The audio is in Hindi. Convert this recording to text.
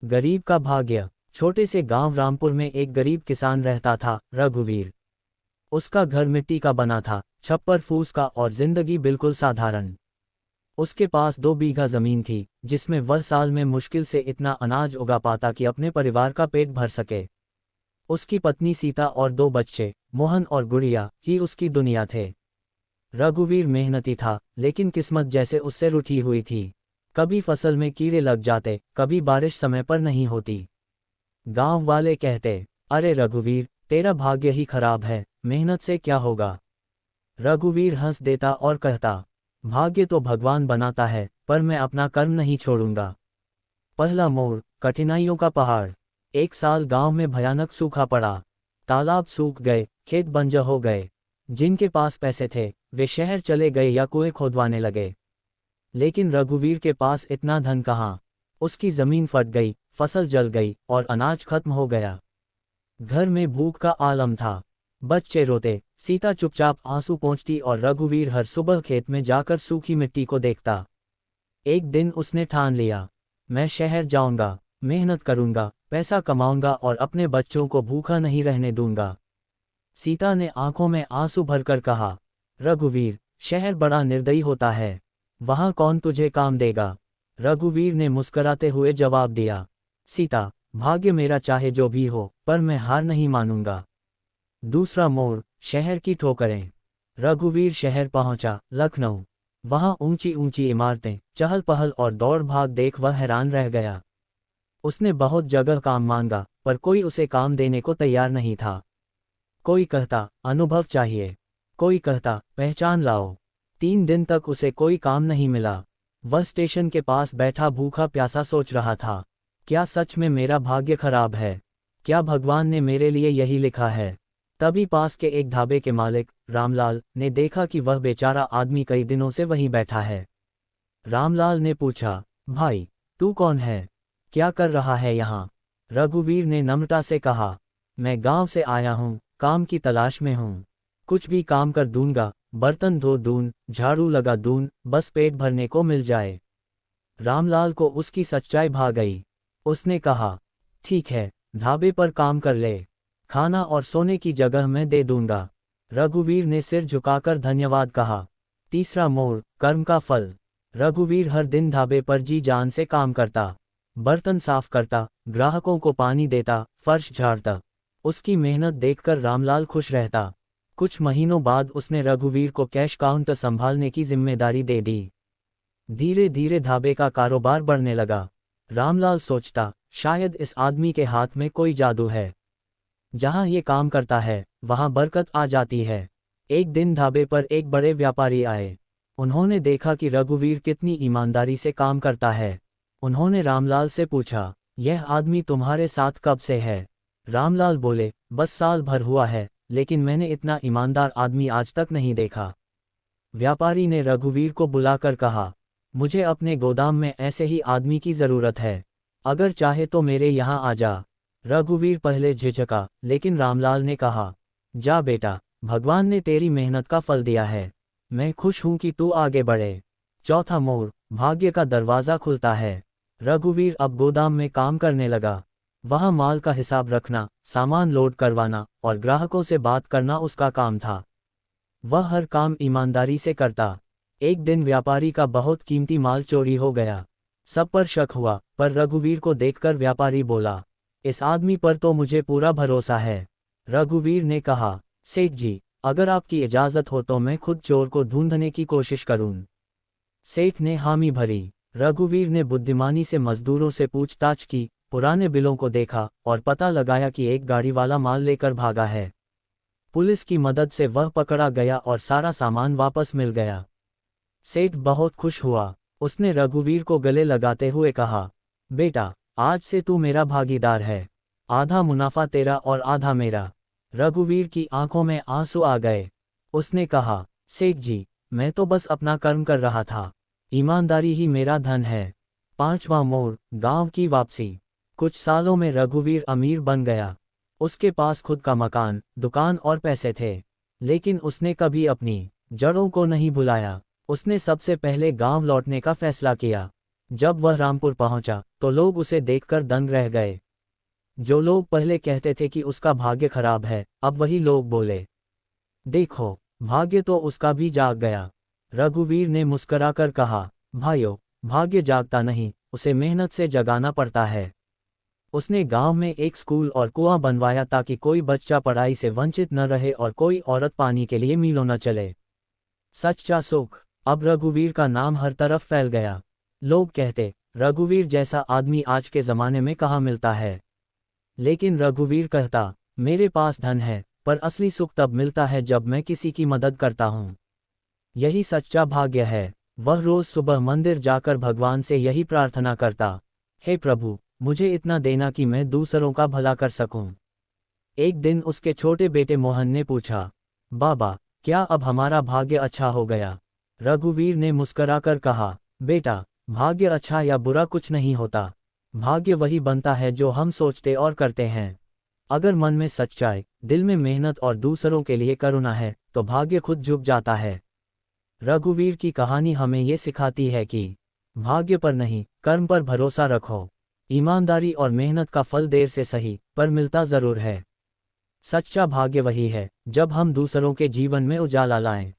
गरीब का भाग्य। छोटे से गांव रामपुर में एक गरीब किसान रहता था, रघुवीर। उसका घर मिट्टी का बना था, छप्पर फूस का, और जिंदगी बिल्कुल साधारण। उसके पास 2 बीघा जमीन थी, जिसमें वह साल में मुश्किल से इतना अनाज उगा पाता कि अपने परिवार का पेट भर सके। उसकी पत्नी सीता और 2 बच्चे, मोहन और गुड़िया, ही उसकी दुनिया थे। रघुवीर मेहनती था, लेकिन किस्मत जैसे उससे रूठी हुई थी। कभी फसल में कीड़े लग जाते, कभी बारिश समय पर नहीं होती। गांव वाले कहते, अरे रघुवीर, तेरा भाग्य ही खराब है, मेहनत से क्या होगा। रघुवीर हंस देता और कहता, भाग्य तो भगवान बनाता है, पर मैं अपना कर्म नहीं छोड़ूंगा। पहला मोड़, कठिनाइयों का पहाड़। एक साल गांव में भयानक सूखा पड़ा। तालाब सूख गए, खेत बंजर हो गए। जिनके पास पैसे थे, वे शहर चले गए या कुएं खोदवाने लगे। लेकिन रघुवीर के पास इतना धन कहाँ। उसकी जमीन फट गई, फसल जल गई, और अनाज खत्म हो गया। घर में भूख का आलम था। बच्चे रोते, सीता चुपचाप आंसू पोंछती, और रघुवीर हर सुबह खेत में जाकर सूखी मिट्टी को देखता। एक दिन उसने ठान लिया, मैं शहर जाऊंगा, मेहनत करूंगा, पैसा कमाऊंगा, और अपने बच्चों को भूखा नहीं रहने दूंगा। सीता ने आंखों में आंसू भरकर कहा, रघुवीर, शहर बड़ा निर्दयी होता है, वहां कौन तुझे काम देगा। रघुवीर ने मुस्कुराते हुए जवाब दिया, सीता, भाग्य मेरा चाहे जो भी हो, पर मैं हार नहीं मानूंगा। दूसरा मोड़, शहर की ठोकरें। रघुवीर शहर पहुंचा, लखनऊ। वहां ऊंची ऊंची इमारतें, चहल पहल और दौड़ भाग देख वह हैरान रह गया। उसने बहुत जगह काम मांगा, पर कोई उसे काम देने को तैयार नहीं था। कोई कहता, अनुभव चाहिए, कोई कहता, पहचान लाओ। 3 दिन तक उसे कोई काम नहीं मिला। वह स्टेशन के पास बैठा भूखा प्यासा सोच रहा था, क्या सच में मेरा भाग्य खराब है? क्या भगवान ने मेरे लिए यही लिखा है? तभी पास के एक ढाबे के मालिक, रामलाल, ने देखा कि वह बेचारा आदमी कई दिनों से वहीं बैठा है। रामलाल ने पूछा, भाई, तू कौन है? क्या कर रहा है यहाँ? रघुवीर ने नम्रता से कहा, मैं गांव से आया हूँ, काम की तलाश में हूँ। कुछ भी काम कर दूंगा, बर्तन धो दूं, झाड़ू लगा दूं, बस पेट भरने को मिल जाए। रामलाल को उसकी सच्चाई भा गई। उसने कहा, ठीक है, ढाबे पर काम कर ले, खाना और सोने की जगह मैं दे दूंगा। रघुवीर ने सिर झुकाकर धन्यवाद कहा। तीसरा मोड़, कर्म का फल। रघुवीर हर दिन ढाबे पर जी जान से काम करता, बर्तन साफ करता, ग्राहकों को पानी देता, फर्श झाड़ता। उसकी मेहनत देखकर रामलाल खुश रहता। कुछ महीनों बाद उसने रघुवीर को कैश काउंटर संभालने की जिम्मेदारी दे दी। धीरे धीरे ढाबे का कारोबार बढ़ने लगा। रामलाल सोचता, शायद इस आदमी के हाथ में कोई जादू है। जहां ये काम करता है, वहां बरकत आ जाती है। एक दिन ढाबे पर एक बड़े व्यापारी आए। उन्होंने देखा कि रघुवीर कितनी ईमानदारी से काम करता है। उन्होंने रामलाल से पूछा, यह आदमी तुम्हारे साथ कब से है? रामलाल बोले, बस साल भर हुआ है, लेकिन मैंने इतना ईमानदार आदमी आज तक नहीं देखा। व्यापारी ने रघुवीर को बुलाकर कहा, मुझे अपने गोदाम में ऐसे ही आदमी की ज़रूरत है, अगर चाहे तो मेरे यहाँ आ जा। रघुवीर पहले झिझका, लेकिन रामलाल ने कहा, जा बेटा, भगवान ने तेरी मेहनत का फल दिया है, मैं खुश हूं कि तू आगे बढ़े। चौथा मोड़, भाग्य का दरवाज़ा खुलता है। रघुवीर अब गोदाम में काम करने लगा। वहाँ माल का हिसाब रखना, सामान लोड करवाना और ग्राहकों से बात करना उसका काम था। वह हर काम ईमानदारी से करता। एक दिन व्यापारी का बहुत कीमती माल चोरी हो गया। सब पर शक हुआ, पर रघुवीर को देखकर व्यापारी बोला, इस आदमी पर तो मुझे पूरा भरोसा है। रघुवीर ने कहा, सेठ जी, अगर आपकी इजाज़त हो तो मैं खुद चोर को ढूंढने की कोशिश करूं। सेठ ने हामी भरी। रघुवीर ने बुद्धिमानी से मजदूरों से पूछताछ की, पुराने बिलों को देखा और पता लगाया कि एक गाड़ी वाला माल लेकर भागा है। पुलिस की मदद से वह पकड़ा गया और सारा सामान वापस मिल गया। सेठ बहुत खुश हुआ। उसने रघुवीर को गले लगाते हुए कहा, बेटा, आज से तू मेरा भागीदार है, आधा मुनाफा तेरा और आधा मेरा। रघुवीर की आंखों में आंसू आ गए। उसने कहा, सेठ जी, मैं तो बस अपना कर्म कर रहा था, ईमानदारी ही मेरा धन है। पांचवां मोड़, गांव की वापसी। कुछ सालों में रघुवीर अमीर बन गया। उसके पास खुद का मकान, दुकान और पैसे थे, लेकिन उसने कभी अपनी जड़ों को नहीं भुलाया। उसने सबसे पहले गांव लौटने का फैसला किया। जब वह रामपुर पहुंचा तो लोग उसे देखकर दंग रह गए। जो लोग पहले कहते थे कि उसका भाग्य खराब है, अब वही लोग बोले, देखो, भाग्य तो उसका भी जाग गया। रघुवीर ने मुस्कराकर कहा, भाइयों, भाग्य जागता नहीं, उसे मेहनत से जगाना पड़ता है। उसने गांव में एक स्कूल और कुआं बनवाया ताकि कोई बच्चा पढ़ाई से वंचित न रहे और कोई औरत पानी के लिए मीलों न चले। सच्चा सुख। अब रघुवीर का नाम हर तरफ फैल गया। लोग कहते, रघुवीर जैसा आदमी आज के ज़माने में कहाँ मिलता है। लेकिन रघुवीर कहता, मेरे पास धन है, पर असली सुख तब मिलता है जब मैं किसी की मदद करता हूँ। यही सच्चा भाग्य है। वह रोज सुबह मंदिर जाकर भगवान से यही प्रार्थना करता, हे प्रभु, मुझे इतना देना कि मैं दूसरों का भला कर सकूं। एक दिन उसके छोटे बेटे मोहन ने पूछा, बाबा, क्या अब हमारा भाग्य अच्छा हो गया? रघुवीर ने मुस्कराकर कहा, बेटा, भाग्य अच्छा या बुरा कुछ नहीं होता। भाग्य वही बनता है जो हम सोचते और करते हैं। अगर मन में सच्चाई, दिल में मेहनत और दूसरों के लिए करुणा है, तो भाग्य खुद झुक जाता है। रघुवीर की कहानी हमें ये सिखाती है कि भाग्य पर नहीं, कर्म पर भरोसा रखो। ईमानदारी और मेहनत का फल देर से सही, पर मिलता जरूर है। सच्चा भाग्य वही है, जब हम दूसरों के जीवन में उजाला लाएं।